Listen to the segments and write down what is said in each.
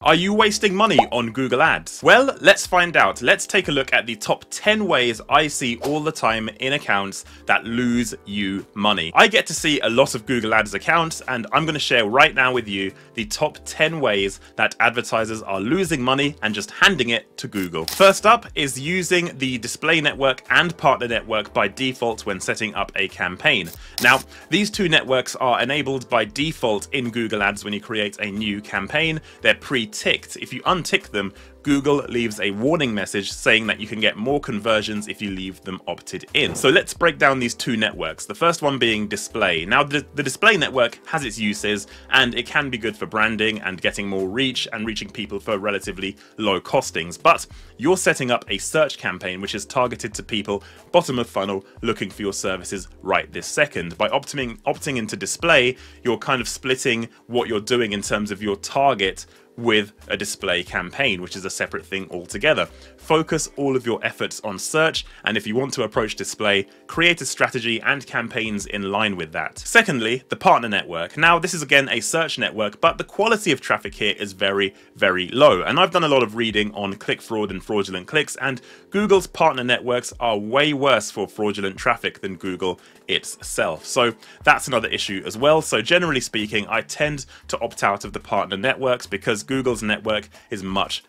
Are you wasting money on Google Ads? Well, let's find out. Let's take a look at the top 10 ways I see all the time in accounts that lose you money. I get to see a lot of Google Ads accounts, and I'm going to share right now with you the top 10 ways that advertisers are losing money and just handing it to Google. First up is using the display network and partner network by default when setting up a campaign. Now, these two networks are enabled by default in Google Ads when you create a new campaign. They're pre-ticked. If you untick them, Google leaves a warning message saying that you can get more conversions if you leave them opted in. So let's break down these two networks. The first one being display. Now the display network has its uses and it can be good for branding and getting more reach and reaching people for relatively low costings. But you're setting up a search campaign which is targeted to people bottom of funnel looking for your services right this second. By opting into display, you're kind of splitting what you're doing in terms of your target with a display campaign, which is a separate thing altogether. Focus all of your efforts on search, and if you want to approach display, create a strategy and campaigns in line with that. Secondly, the partner network. Now, this is again a search network, but the quality of traffic here is very, very low. And I've done a lot of reading on click fraud and fraudulent clicks, and Google's partner networks are way worse for fraudulent traffic than Google itself. So that's another issue as well. So generally speaking, I tend to opt out of the partner networks because Google's network is much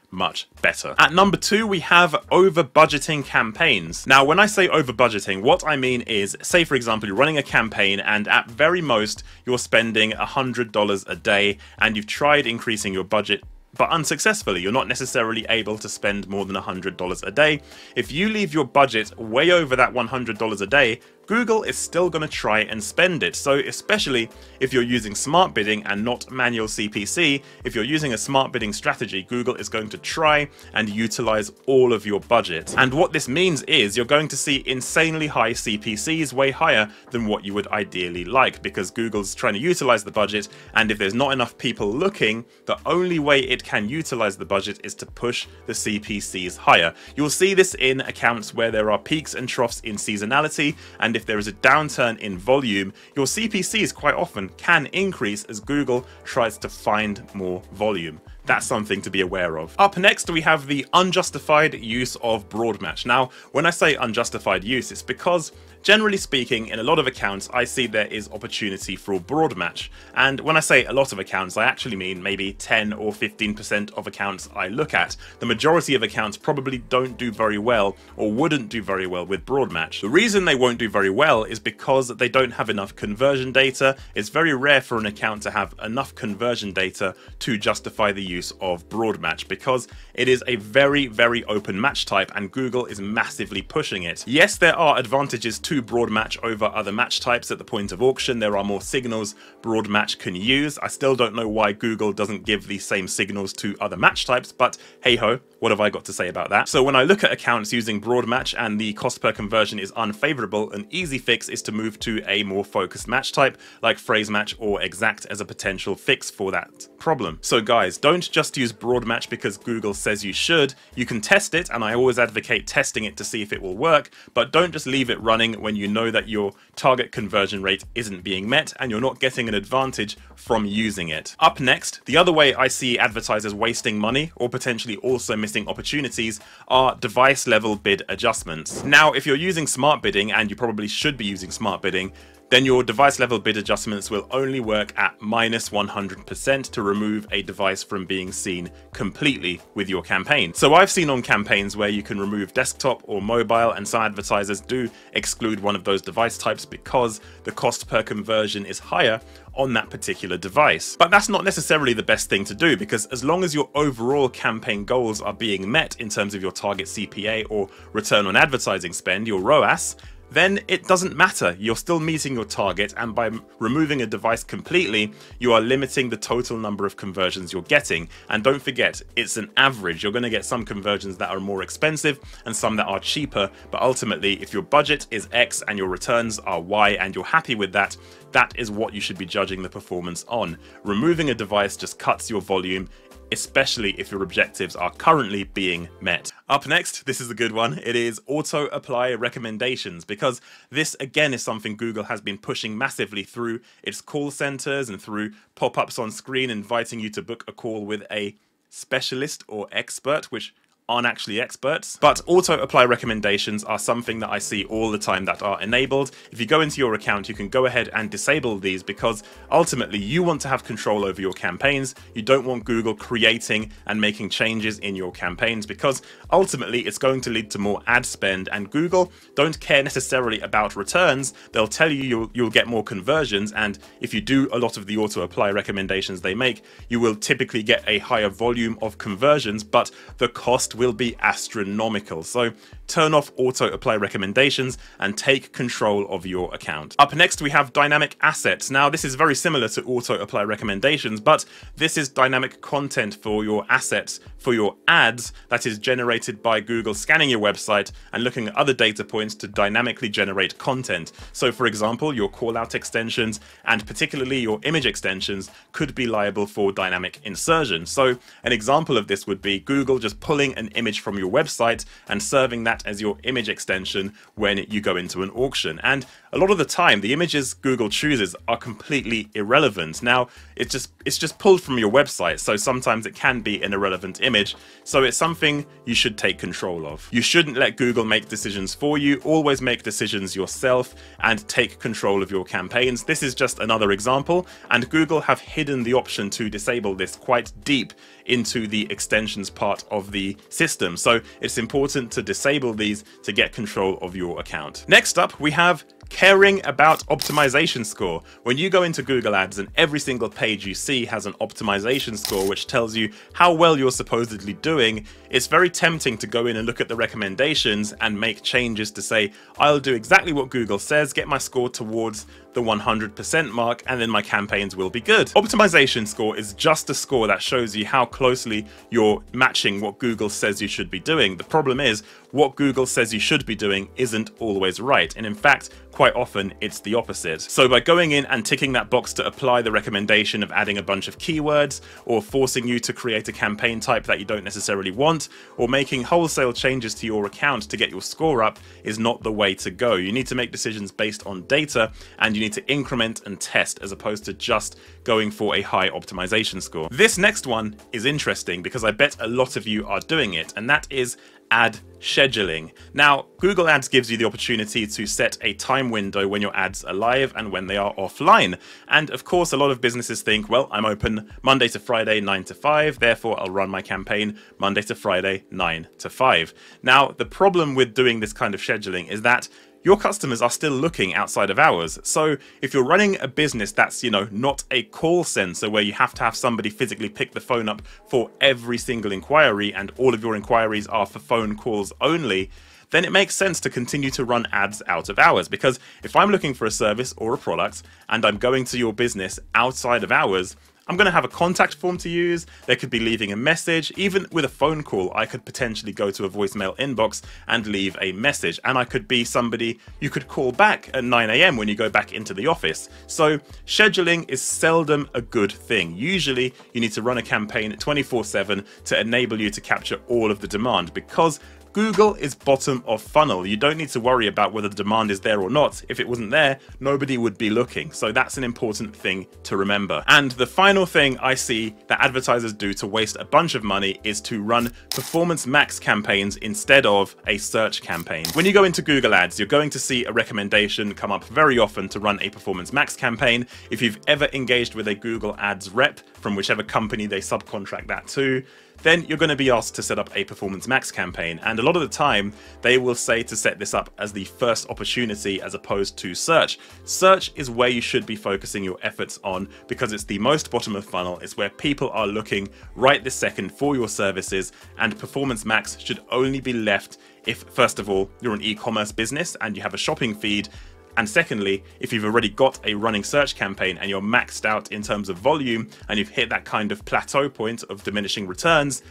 better. At number 2, we have over budgeting campaigns. Now, when I say over budgeting, what I mean is, say for example, you're running a campaign and at very most you're spending $100 a day and you've tried increasing your budget but unsuccessfully. You're not necessarily able to spend more than $100 a day. If you leave your budget way over that $100 a day, Google is still going to try and spend it. So especially if you're using smart bidding and not manual CPC, if you're using a smart bidding strategy, Google is going to try and utilize all of your budget. And what this means is you're going to see insanely high CPCs, way higher than what you would ideally like, because Google's trying to utilize the budget, and if there's not enough people looking, the only way it can utilize the budget is to push the CPCs higher. You'll see this in accounts where there are peaks and troughs in seasonality, and if there is a downturn in volume, your CPCs quite often can increase as Google tries to find more volume. That's something to be aware of. Up next, we have the unjustified use of broad match. Now, when I say unjustified use, it's because generally speaking, in a lot of accounts, I see there is opportunity for broad match. And when I say a lot of accounts, I actually mean maybe 10 or 15% of accounts I look at. The majority of accounts probably don't do very well or wouldn't do very well with broad match. The reason they won't do very well is because they don't have enough conversion data. It's very rare for an account to have enough conversion data to justify the use of broad match, because it is a very open match type and Google is massively pushing it. Yes, there are advantages to broad match over other match types at the point of auction. There are more signals broad match can use. I still don't know why Google doesn't give the same signals to other match types, but hey ho, what have I got to say about that? So when I look at accounts using broad match and the cost per conversion is unfavorable, an easy fix is to move to a more focused match type like phrase match or exact as a potential fix for that problem. So guys, don't just use broad match because Google says you should. You can test it, and I always advocate testing it to see if it will work, but don't just leave it running when you know that your target conversion rate isn't being met and you're not getting an advantage from using it. Up next, the other way I see advertisers wasting money or potentially also missing opportunities are device level bid adjustments. Now, if you're using smart bidding, and you probably should be using smart bidding, then your device level bid adjustments will only work at -100% to remove a device from being seen completely with your campaign. So I've seen on campaigns where you can remove desktop or mobile, and some advertisers do exclude one of those device types because the cost per conversion is higher on that particular device. But that's not necessarily the best thing to do, because as long as your overall campaign goals are being met in terms of your target CPA or return on advertising spend, your ROAS, then it doesn't matter. You're still meeting your target, and by removing a device completely, you are limiting the total number of conversions you're getting. And don't forget, it's an average. You're going to get some conversions that are more expensive and some that are cheaper, but ultimately, if your budget is X and your returns are Y and you're happy with that, that is what you should be judging the performance on. Removing a device just cuts your volume, especially if your objectives are currently being met. Up next, this is a good one. It is auto-apply recommendations, because this again is something Google has been pushing massively through its call centers and through pop-ups on screen inviting you to book a call with a specialist or expert, which aren't actually experts. But auto apply recommendations are something that I see all the time that are enabled. If you go into your account, you can go ahead and disable these because ultimately you want to have control over your campaigns. You don't want Google creating and making changes in your campaigns because ultimately it's going to lead to more ad spend, and Google don't care necessarily about returns. They'll tell you you'll get more conversions, and if you do a lot of the auto apply recommendations they make, you will typically get a higher volume of conversions, but the cost will be astronomical. So turn off auto apply recommendations and take control of your account. Up next we have dynamic assets. Now this is very similar to auto apply recommendations, but this is dynamic content for your assets, for your ads that is generated by Google scanning your website and looking at other data points to dynamically generate content. So for example, your call out extensions and particularly your image extensions could be liable for dynamic insertion. So an example of this would be Google just pulling an image from your website and serving that as your image extension when you go into an auction. And a lot of the time the images Google chooses are completely irrelevant. Now it's just pulled from your website, so sometimes it can be an irrelevant image, so it's something you should take control of. You shouldn't let Google make decisions for you. Always make decisions yourself and take control of your campaigns. This is just another example, and Google have hidden the option to disable this quite deep into the extensions part of the system, so it's important to disable these to get control of your account. Next up we have caring about optimization score. When you go into Google Ads and every single page you see has an optimization score which tells you how well you're supposedly doing, it's very tempting to go in and look at the recommendations and make changes to say, I'll do exactly what Google says, get my score towards the 100% mark, and then my campaigns will be good. Optimization score is just a score that shows you how closely you're matching what Google says you should be doing. The problem is what Google says you should be doing isn't always right, and in fact quite often it's the opposite. So by going in and ticking that box to apply the recommendation of adding a bunch of keywords, or forcing you to create a campaign type that you don't necessarily want, or making wholesale changes to your account to get your score up is not the way to go. You need to make decisions based on data, and you need to increment and test as opposed to just going for a high optimization score. This next one is interesting because I bet a lot of you are doing it, and that is ad scheduling. Now, Google Ads gives you the opportunity to set a time window when your ads are live and when they are offline. And of course, a lot of businesses think, well, I'm open Monday to Friday 9 to 5, therefore I'll run my campaign Monday to Friday 9 to 5. Now, the problem with doing this kind of scheduling is that your customers are still looking outside of hours. So if you're running a business that's, not a call center where you have to have somebody physically pick the phone up for every single inquiry and all of your inquiries are for phone calls only, then it makes sense to continue to run ads out of hours. Because if I'm looking for a service or a product and I'm going to your business outside of hours, I'm going to have a contact form to use. They could be leaving a message. Even with a phone call, I could potentially go to a voicemail inbox and leave a message. And I could be somebody you could call back at 9 AM when you go back into the office. So scheduling is seldom a good thing. Usually you need to run a campaign 24/7 to enable you to capture all of the demand, because Google is bottom of funnel. You don't need to worry about whether the demand is there or not. If it wasn't there, nobody would be looking. So that's an important thing to remember. And the final thing I see that advertisers do to waste a bunch of money is to run performance max campaigns instead of a search campaign. When you go into Google Ads, you're going to see a recommendation come up very often to run a performance max campaign. If you've ever engaged with a Google Ads rep from whichever company they subcontract that to, then you're going to be asked to set up a performance max campaign. And a lot of the time they will say to set this up as the first opportunity as opposed to search. Search is where you should be focusing your efforts on because it's the most bottom of funnel. It's where people are looking right this second for your services, and performance max should only be left if, first of all, you're an e-commerce business and you have a shopping feed. And secondly, if you've already got a running search campaign and you're maxed out in terms of volume and you've hit that kind of plateau point of diminishing returns,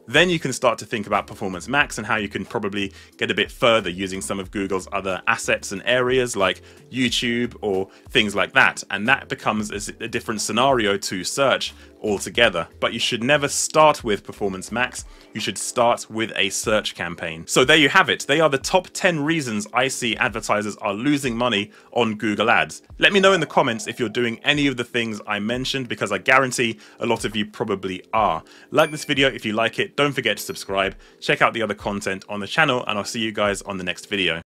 then you can start to think about Performance Max and how you can probably get a bit further using some of Google's other assets and areas like YouTube or things like that. And that becomes a different scenario to search altogether. But you should never start with Performance Max. You should start with a search campaign. So there you have it. They are the top 10 reasons I see advertisers are losing money on Google Ads. Let me know in the comments if you're doing any of the things I mentioned, because I guarantee a lot of you probably are. Like this video if you like it. Don't forget to subscribe. Check out the other content on the channel, and I'll see you guys on the next video.